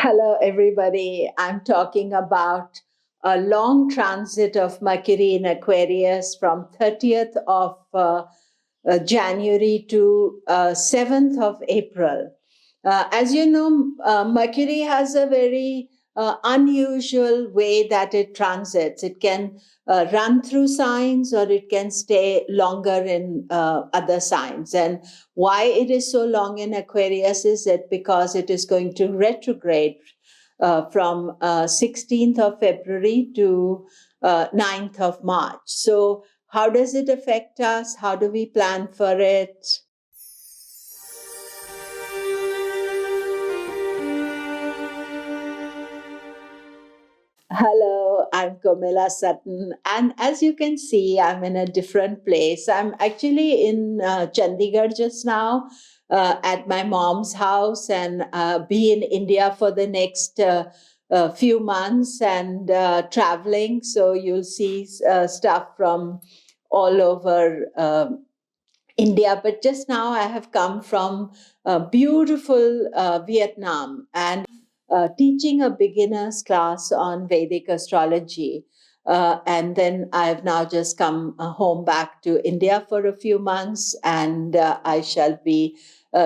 Hello, everybody. I'm talking about a long transit of Mercury in Aquarius from 30th of January to 7th of April. As you know, Mercury has a very unusual way that it transits. It can run through signs or it can stay longer in other signs. And why it is so long in Aquarius is that because it is going to retrograde from 16th of February to 9th of March. So how does it affect us? How do we plan for it? Hello, I'm Komilla Sutton. And as you can see, I'm in a different place. I'm actually in Chandigarh just now at my mom's house and be in India for the next few months and traveling. So you'll see stuff from all over India. But just now I have come from beautiful Vietnam and teaching a beginner's class on Vedic astrology. And then I've now just come home back to India for a few months, and I shall be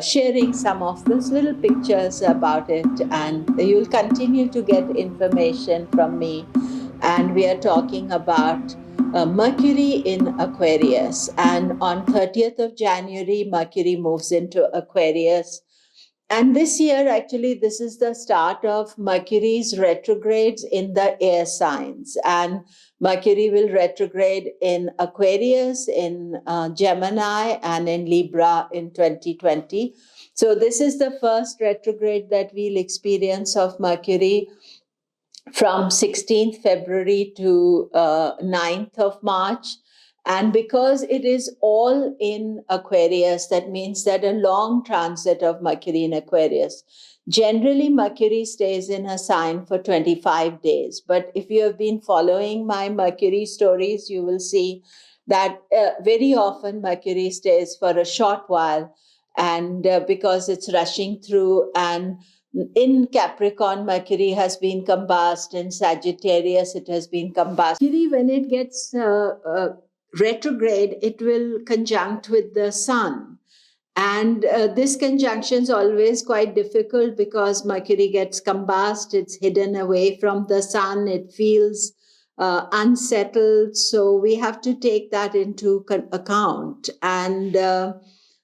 sharing some of those little pictures about it. And you'll continue to get information from me. And we are talking about Mercury in Aquarius. And on 30th of January, Mercury moves into Aquarius. And this year, actually, this is the start of Mercury's retrogrades in the air signs. And Mercury will retrograde in Aquarius, in Gemini, and in Libra in 2020. So this is the first retrograde that we'll experience of Mercury from 16th February to 9th of March. And because it is all in Aquarius, that means that a long transit of Mercury in Aquarius. Generally, Mercury stays in a sign for 25 days. But if you have been following my Mercury stories, you will see that very often Mercury stays for a short while. And because it's rushing through, and in Capricorn, Mercury has been combust. In Sagittarius, it has been combust. Mercury, when it gets retrograde, it will conjunct with the sun. And this conjunction is always quite difficult because Mercury gets combust, it's hidden away from the sun, it feels unsettled. So we have to take that into account. And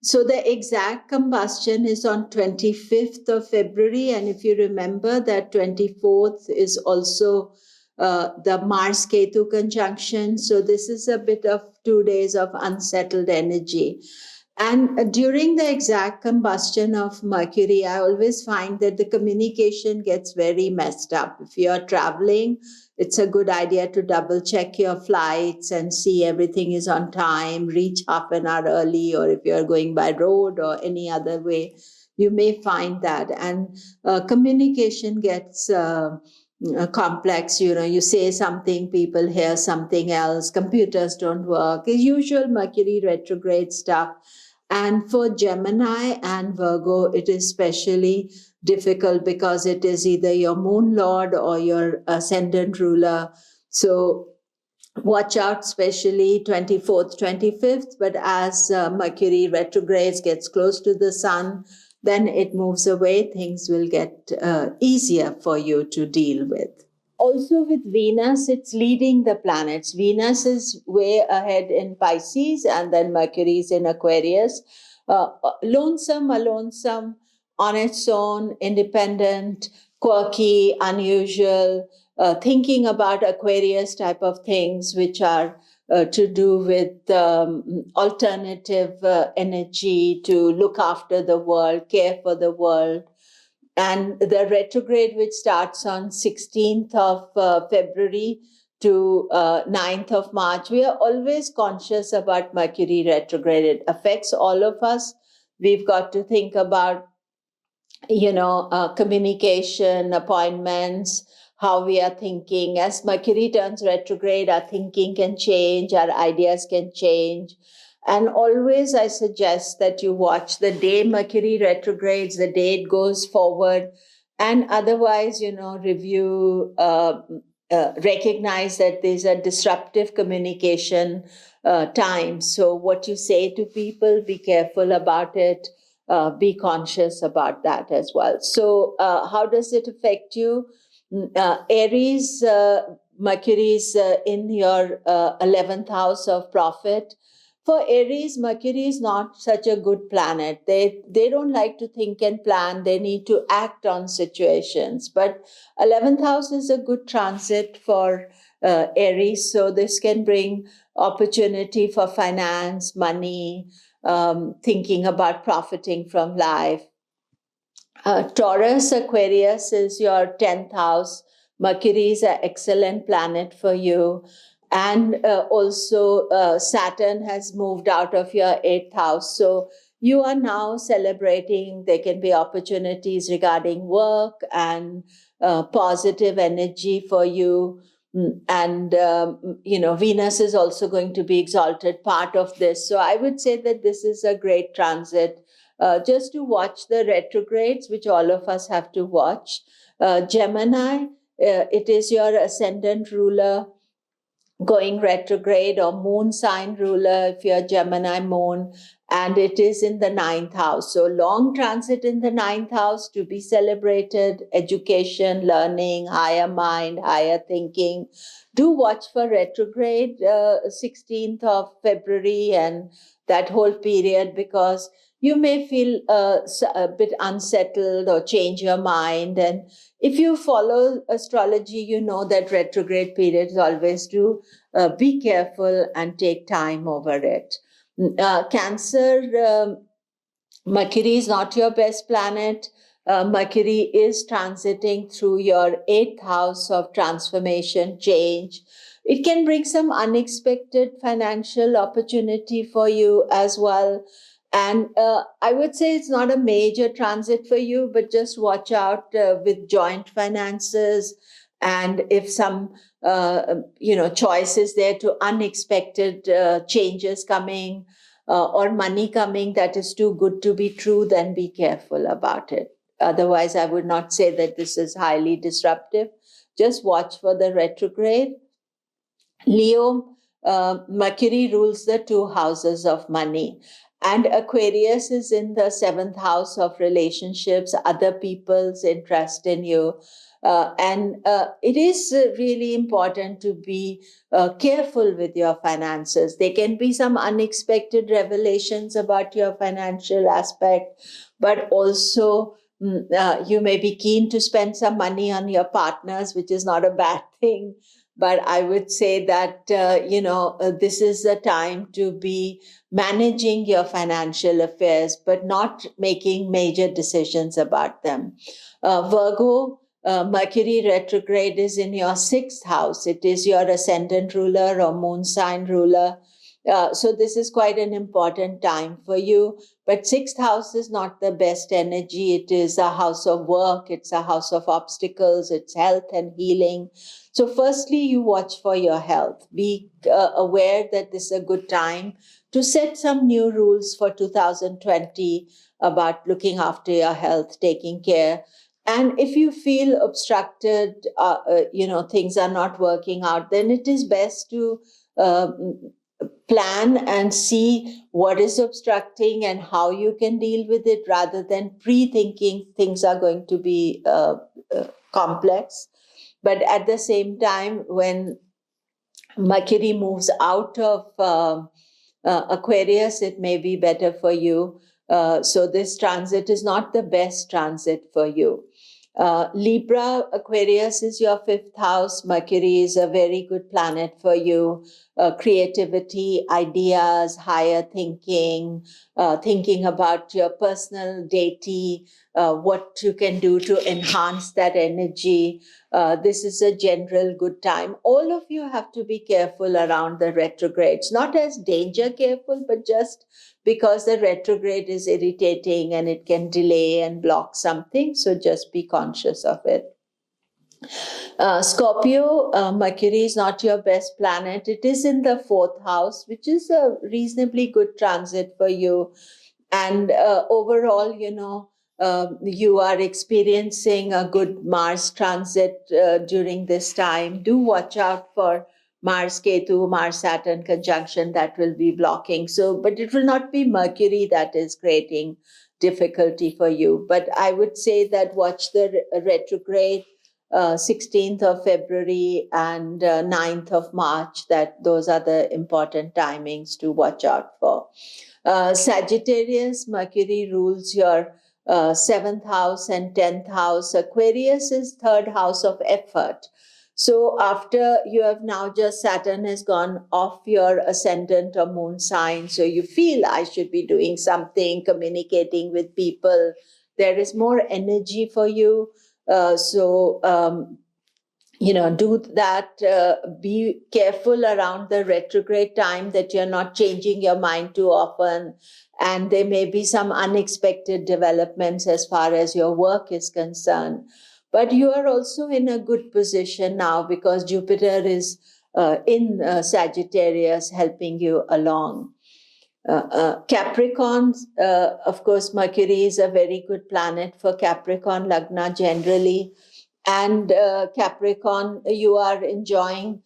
so the exact combustion is on 25th of February. And if you remember that 24th is also the Mars-Ketu conjunction. So this is a bit of 2 days of unsettled energy. And during the exact combustion of Mercury, I always find that the communication gets very messed up. If you're traveling, it's a good idea to double check your flights and see everything is on time, reach half an hour early, or if you're going by road or any other way, you may find that. And communication gets complex. You say something, people hear something else, computers don't work, the usual Mercury retrograde stuff. And for Gemini and Virgo, it is especially difficult because it is either your moon lord or your ascendant ruler. So watch out, especially 24th, 25th. But as Mercury retrogrades, gets close to the sun, then it moves away, things will get easier for you to deal with. Also with Venus, it's leading the planets. Venus is way ahead in Pisces, and then Mercury is in Aquarius. Lonesome on its own, independent, quirky, unusual, thinking about Aquarius type of things, which are to do with alternative energy, to look after the world, care for the world. And the retrograde, which starts on 16th of February to 9th of March, we are always conscious about Mercury retrograde. It affects all of us. We've got to think about, communication, appointments, how we are thinking. As Mercury turns retrograde, our thinking can change, our ideas can change. And always I suggest that you watch the day Mercury retrogrades, the day it goes forward, And otherwise, review, recognize that there's a disruptive communication time. So what you say to people, be careful about it. Be conscious about that as well. So how does it affect you? Aries, Mercury is in your 11th house of profit. For Aries, Mercury is not such a good planet. They don't like to think and plan. They need to act on situations. But 11th house is a good transit for Aries. So this can bring opportunity for finance, money, thinking about profiting from life. Taurus, Aquarius is your 10th house. Mercury is an excellent planet for you. And also Saturn has moved out of your 8th house. So you are now celebrating. There can be opportunities regarding work and positive energy for you. And, Venus is also going to be exalted part of this. So I would say that this is a great transit. Just to watch the retrogrades, which all of us have to watch. Gemini, it is your ascendant ruler going retrograde, or moon sign ruler if you're Gemini moon, and it is in the 9th house. So long transit in the 9th house to be celebrated, education, learning, higher mind, higher thinking. Do watch for retrograde 16th of February and that whole period, because you may feel a bit unsettled or change your mind. And if you follow astrology, you know that retrograde periods always do. Be careful and take time over it. Cancer, Mercury is not your best planet. Mercury is transiting through your 8th house of transformation, change. It can bring some unexpected financial opportunity for you as well. And I would say it's not a major transit for you, but just watch out with joint finances. And if some, choices there to unexpected changes coming or money coming that is too good to be true, then be careful about it. Otherwise, I would not say that this is highly disruptive. Just watch for the retrograde. Leo, Mercury rules the 2 houses of money. And Aquarius is in the 7th house of relationships, other people's interest in you. And it is really important to be careful with your finances. There can be some unexpected revelations about your financial aspect, but also you may be keen to spend some money on your partners, which is not a bad thing. But I would say that, this is a time to be managing your financial affairs, but not making major decisions about them. Virgo, Mercury retrograde is in your 6th house. It is your ascendant ruler or moon sign ruler. So this is quite an important time for you. But 6th house is not the best energy. It is a house of work. It's a house of obstacles. It's health and healing. So firstly, you watch for your health. Be aware that this is a good time to set some new rules for 2020 about looking after your health, taking care. And if you feel obstructed, things are not working out, then it is best to plan and see what is obstructing and how you can deal with it, rather than pre-thinking things are going to be complex. But at the same time, when Mercury moves out of Aquarius, it may be better for you. So this transit is not the best transit for you. Libra, Aquarius is your 5th house. Mercury is a very good planet for you. Creativity, ideas, higher thinking, thinking about your personal deity, what you can do to enhance that energy. This is a general good time. All of you have to be careful around the retrogrades, not as danger careful, but just because the retrograde is irritating and it can delay and block something. So just be conscious of it. Scorpio, Mercury is not your best planet. It is in the 4th house, which is a reasonably good transit for you. And overall, you are experiencing a good Mars transit during this time. Do watch out for Mars Ketu, Mars Saturn conjunction that will be blocking. So, but it will not be Mercury that is creating difficulty for you. But I would say that watch the retrograde 16th of February and 9th of March, that those are the important timings to watch out for. Sagittarius, Mercury rules your 7th house and 10th house. Aquarius is 3rd house of effort. So after you have now just Saturn has gone off your ascendant or moon sign, so you feel I should be doing something, communicating with people. There is more energy for you. Do that. Be careful around the retrograde time that you're not changing your mind too often. And there may be some unexpected developments as far as your work is concerned. But you are also in a good position now because Jupiter is in Sagittarius helping you along. Capricorn, of course, Mercury is a very good planet for Capricorn Lagna generally. And Capricorn, you are enjoying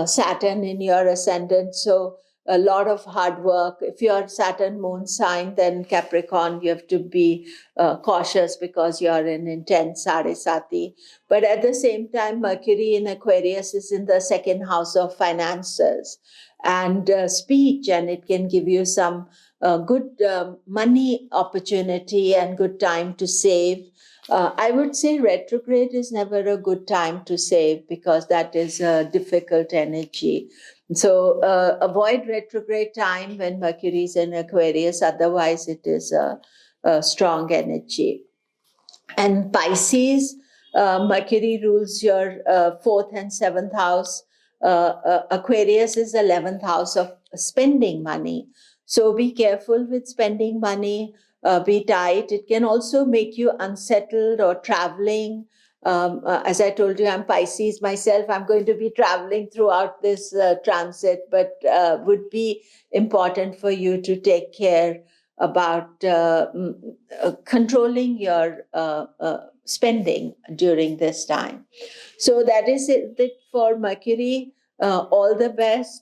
Saturn in your ascendant. So a lot of hard work. If you're Saturn moon sign, then Capricorn, you have to be cautious because you're in intense Sarisati. But at the same time, Mercury in Aquarius is in the 2nd house of finances and speech, and it can give you some good money opportunity and good time to save. I would say retrograde is never a good time to save because that is a difficult energy. So avoid retrograde time when Mercury is in Aquarius. Otherwise, it is a strong energy. And Pisces, Mercury rules your 4th and 7th house. Aquarius is 11th house of spending money. So be careful with spending money. Be tight. It can also make you unsettled or traveling. As I told you, I'm Pisces myself. I'm going to be traveling throughout this transit, but would be important for you to take care about controlling your spending during this time. So that is it for Mercury. All the best.